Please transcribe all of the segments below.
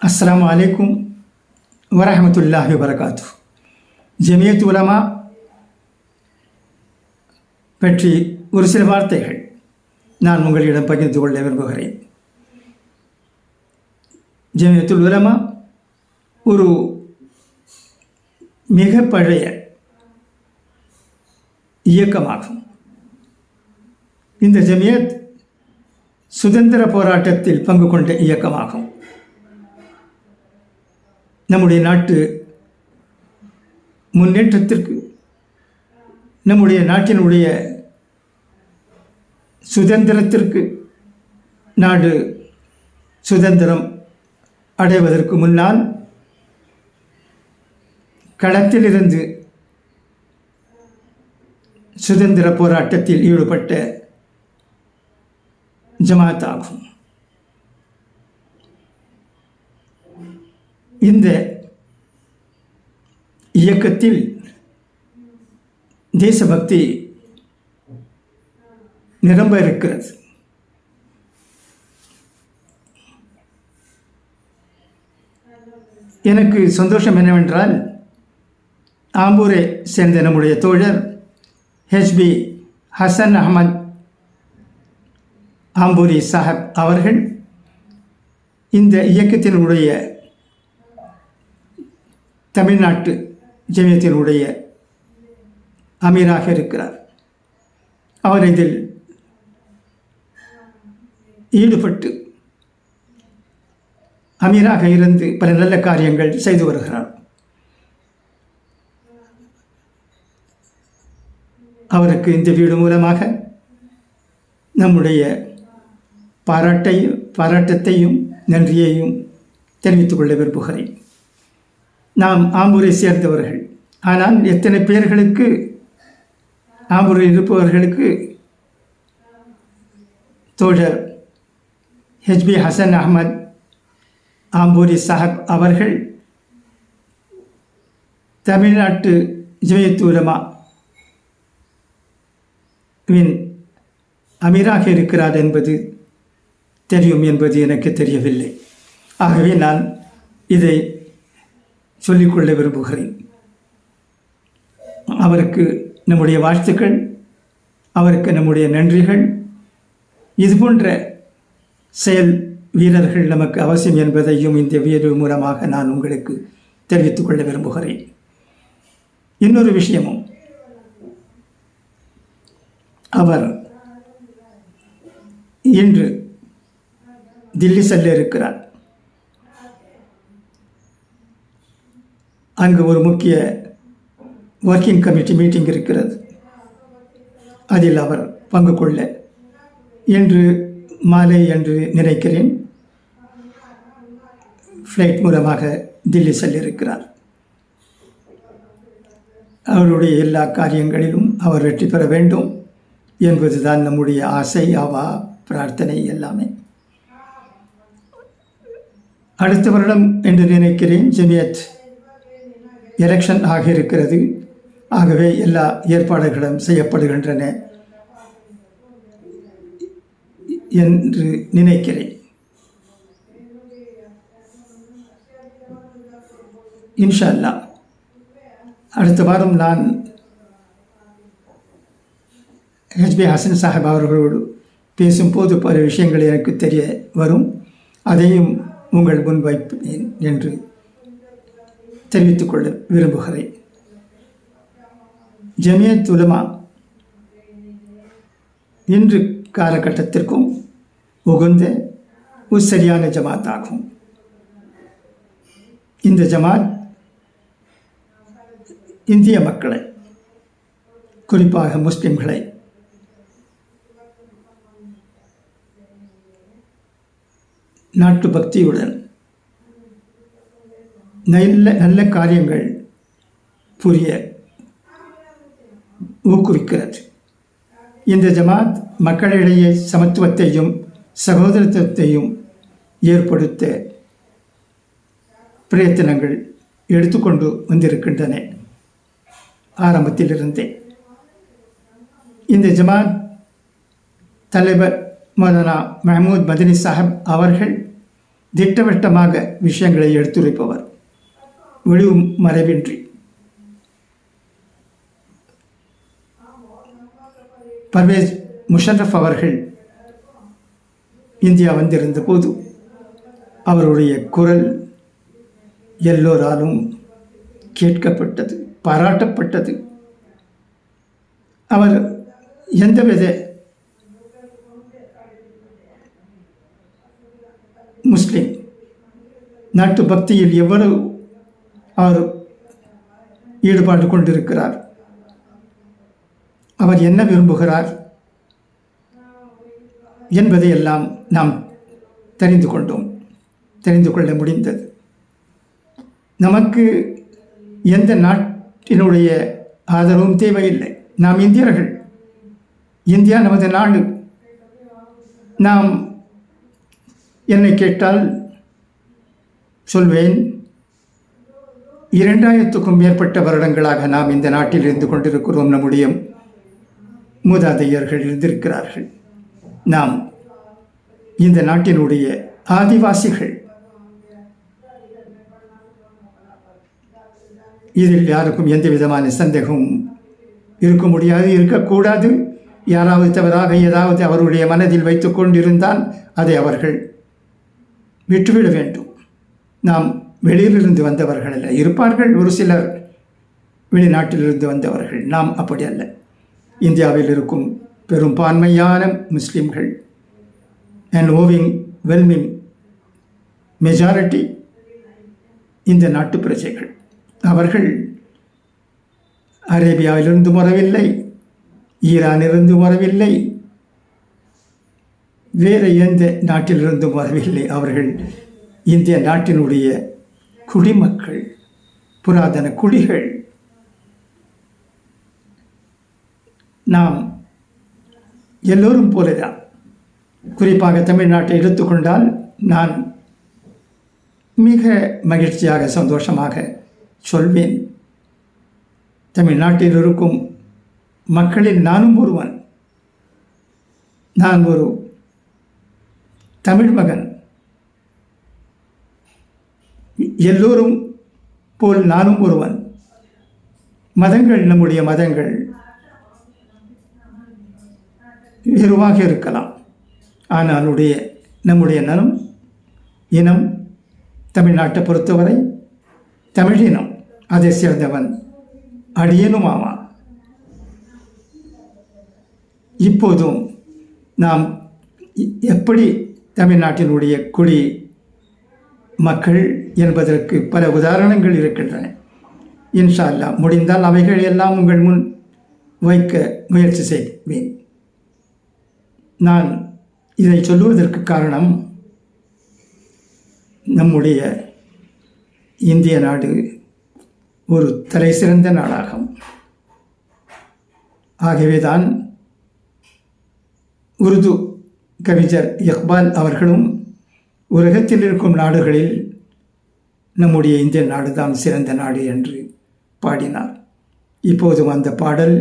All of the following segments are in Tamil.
அஸ்ஸலாமு அலைக்கும் வரஹ்மத்துல்லாஹி வபரகாத்துஹு. ஜமியத் உலமா பற்றி ஒரு சில வார்த்தைகள் நான் உங்களிடம் பகிர்ந்து கொள்ள விரும்புகிறேன். ஜமியத்துல் உலமா ஒரு மிக பழைய இயக்கமாகும். இந்த ஜமியத் சுதந்திர போராட்டத்தில் பங்கு கொண்ட இயக்கமாகும். நம்முடைய நாட்டு முன்னேற்றத்திற்கு, நம்முடைய நாட்டினுடைய சுதந்திரத்திற்கு, நாடு சுதந்திரம் அடைவதற்கு முன்னால் களத்திலிருந்து சுதந்திர போராட்டத்தில் ஈடுபட்ட ஜமாத் ஆகும். இந்த இயக்கத்தில் தேசபக்தி நிரம்ப இருக்கிறது. எனக்கு சந்தோஷம் என்னவென்றால், ஆம்பூரை சேர்ந்த நம்முடைய தோழர் ஹெச்பி ஹசன் அஹமத் ஆம்பூரி சாஹப் அவர்கள் இந்த இயக்கத்தினுடைய தமிழ்நாட்டு ஜமியத்தினுடைய அமீராக இருக்கிறார். அவர் இதில் ஈடுபட்டு அமீராக இருந்து பல நல்ல காரியங்கள் செய்து வருகிறார். அவருக்கு இந்த வீடு மூலமாக நம்முடைய பாராட்டத்தையும் நன்றியையும் தெரிவித்துக் கொள்ள விரும்புகிறேன். நாம் ஆம்பூரை சேர்ந்தவர்கள், ஆனால் எத்தனை பேர்களுக்கு, ஆம்பூரில் இருப்பவர்களுக்கு தோழர் ஹெச்பி ஹசன் அஹமத் ஆம்பூரி சாஹப் அவர்கள் தமிழ்நாட்டு ஜமியத் உலமா அமீராக இருக்கிறார் என்பது தெரியும் என்பது எனக்கு தெரியவில்லை. ஆகவே நான் இதை சொல்லிக்கொள்ள விரும்புகிறேன். அவருக்கு நம்முடைய வாழ்த்துக்கள், அவருக்கு நம்முடைய நன்றிகள். இதுபோன்ற செயல் வீரர்கள் நமக்கு அவசியம் என்பதையும் இந்த வீடியோ மூலமாக நான் உங்களுக்கு தெரிவித்துக் கொள்ள விரும்புகிறேன். இன்னொரு விஷயமும், அவர் இன்று தில்லி செல்ல இருக்கிறார். அங்கு ஒரு முக்கிய ஒர்க்கிங் கமிட்டி மீட்டிங் இருக்கிறது. அதில் அவர் பங்கு கொள்ள இன்று மாலை என்று நினைக்கிறேன் ஃப்ளைட் மூலமாக தில்லி செல்ல இருக்கிறார். அவருடைய எல்லா காரியங்களிலும் அவர் வெற்றி பெற வேண்டும் என்பதுதான் நம்முடைய ஆசை, அவா, பிரார்த்தனை எல்லாமே. அடுத்த வருடம் என்று நினைக்கிறேன் ஜமியத் எலெக்ஷன் ஆக இருக்கிறது. ஆகவே எல்லா ஏற்பாடுகளும் செய்யப்படுகின்றன என்று நினைக்கிறேன். இன்ஷா அல்லாஹ் அடுத்த வாரம் நான் ஹெச்பி ஹசன் சாஹிப் அவர்களோடு பேசும்போது பல விஷயங்கள் எனக்கு தெரிய வரும். அதையும் உங்கள் முன் வைப்பேன் என்று தெரிவித்துக் கொள்ள விரும்புகிறேன். ஜமியத் உலமா இன்று காலகட்டத்திற்கும் உகந்த ஒரு சரியான ஜமாத் ஆகும். இந்த ஜமாத் இந்திய மக்களை, குறிப்பாக முஸ்லிம்களை நாட்டு பக்தியுடன் நல்ல காரியங்கள் புரிய ஊக்குவிக்கிறது. இந்த ஜமாத் மக்களிடையே சமத்துவத்தையும் சகோதரத்துவத்தையும் ஏற்படுத்த பிரயத்தனங்கள் எடுத்துக்கொண்டு வந்திருக்கின்றன. ஆரம்பத்திலிருந்தே இந்த ஜமாத் தலைவர் மௌலானா மஹமூத் மதனி சாஹிப் அவர்கள் திட்டவட்டமாக விஷயங்களை எடுத்துரைப்பவர், ஒளிவு மறைவின்றி. பர்வேஸ் முஷரஃப் அவர்கள் இந்தியா வந்திருந்த போது அவருடைய குரல் எல்லோராலும் கேட்கப்பட்டது, பாராட்டப்பட்டது. அவர் எந்தவித முஸ்லிம் நாட்டு பக்தியில் எவ்வளவு அவர் ஈடுபாடு கொண்டிருக்கிறார், அவர் என்ன விரும்புகிறார் என்பதையெல்லாம் நாம் தெரிந்து கொள்ள முடிந்தது. நமக்கு எந்த நாட்டினுடைய ஆதரவும் தேவையில்லை. நாம் இந்தியர்கள், இந்தியா நமது நாடு. நாம் என்னை கேட்டால் சொல்வேன், 2000க்கும் மேற்பட்ட வருடங்களாக நாம் இந்த நாட்டில் இருந்து கொண்டிருக்கிறோம். நம்முடைய மூதாதையர்கள் இருந்திருக்கிறார்கள். நாம் இந்த நாட்டினுடைய ஆதிவாசிகள். இதில் யாருக்கும் எந்த விதமான சந்தேகமும் இருக்க முடியாது, இருக்கக்கூடாது. யாராவது தவறாக ஏதாவது அவருடைய மனதில் வைத்து கொண்டிருந்தால் அதை அவர்கள் விட்டுவிட வேண்டும். நாம் வெளியிலிருந்து வந்தவர்கள் அல்ல. இருப்பார்கள் ஒரு சிலர் வெளிநாட்டிலிருந்து வந்தவர்கள், நாம் அப்படி அல்ல. இந்தியாவில் இருக்கும் பெரும்பான்மையான முஸ்லிம்கள், அண்ட் overwhelming மெஜாரிட்டி இந்த நாட்டு பிரஜைகள். அவர்கள் அரேபியாவிலிருந்து வரவில்லை, ஈரானிலிருந்து வரவில்லை, வேறு எந்த நாட்டிலிருந்தும் வரவில்லை. அவர்கள் இந்திய நாட்டினுடைய குடிமக்கள், புராதன குடிகள். நாம் எல்லோரும் போலதான். குறிப்பாக தமிழ்நாட்டை எடுத்துக்கொண்டால் நான் மிக மகிழ்ச்சியாக சந்தோஷமாக சொல்வேன், தமிழ்நாட்டில் இருக்கும் மக்களில் நானும் ஒருவன். நான் ஒரு தமிழ் மகன். எல்லோரும் போல் நானும் ஒருவன். மதங்கள், நம்முடைய மதங்கள் வேறுவாக இருக்கலாம், ஆனால் நம்முடைய நலம், இனம், தமிழ்நாட்டை பொறுத்தவரை தமிழினம், அதை சேர்ந்தவன் அடியனும் ஆவான். இப்போதும் நாம் எப்படி தமிழ்நாட்டினுடைய குடி மக்கள் என்பதற்கு பல உதாரணங்கள் இருக்கின்றன. இன்ஷா அல்லாஹ் முடிந்தால் அவைகள் எல்லாம் உங்கள் முன் வைக்க முயற்சி செய்வேன். நான் இதை சொல்லுவதற்கு காரணம், நம்முடைய இந்திய நாடு ஒரு தலை சிறந்த நாடாகும். ஆகவேதான் உருது கவிஞர் இக்பால் அவர்களும் உலகத்தில் இருக்கும் நாடுகளில் நம்முடைய இந்திய நாடு தான் சிறந்த நாடு என்று பாடினார். இப்போதும் அந்த பாடல்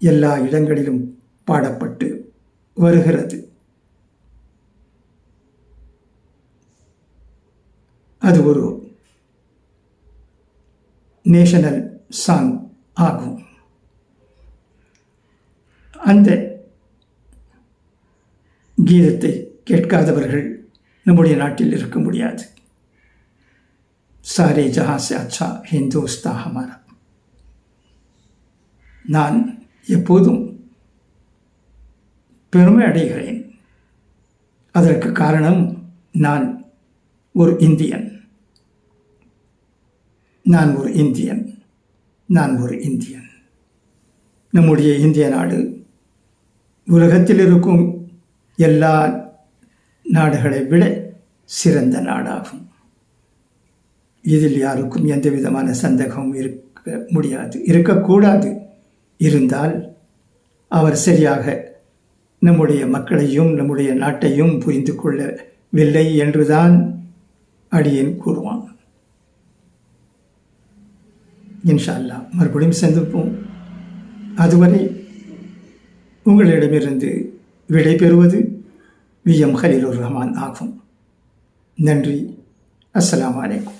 எல்லா இடங்களிலும் பாடப்பட்டு வருகிறது. அது ஒரு நேஷனல் சாங் ஆகும். அந்த கீதத்தை கேட்காதவர்கள் நம்முடைய நாட்டில் இருக்க முடியாது. சாரே ஜஹான் சே அச்சா ஹிந்துஸ்தான் ஹமாரா. நான் எப்போதும் பெருமை அடைகிறேன். அதற்கு காரணம், நான் ஒரு இந்தியன். நம்முடைய இந்திய நாடு உலகத்தில் இருக்கும் எல்லா நாடுகளை விட சிறந்த நாடாகும். இதில் யாருக்கும் எந்த விதமான சந்தேகமும் இருக்கக்கூடாது. இருந்தால் அவர் சரியாக நம்முடைய மக்களையும் நம்முடைய நாட்டையும் புரிந்து கொள்ளவில்லை என்றுதான் அடியேன் கூறுவான். இன்ஷா அல்லாஹ் மறுபடியும் சந்திப்போம். அதுவரை உங்களிடமிருந்து விடை பெறுவது வி.எம். கலீலுர் ரஹ்மான் ஆகும். நன்றி. அஸ்ஸலாமு அலைக்கும்.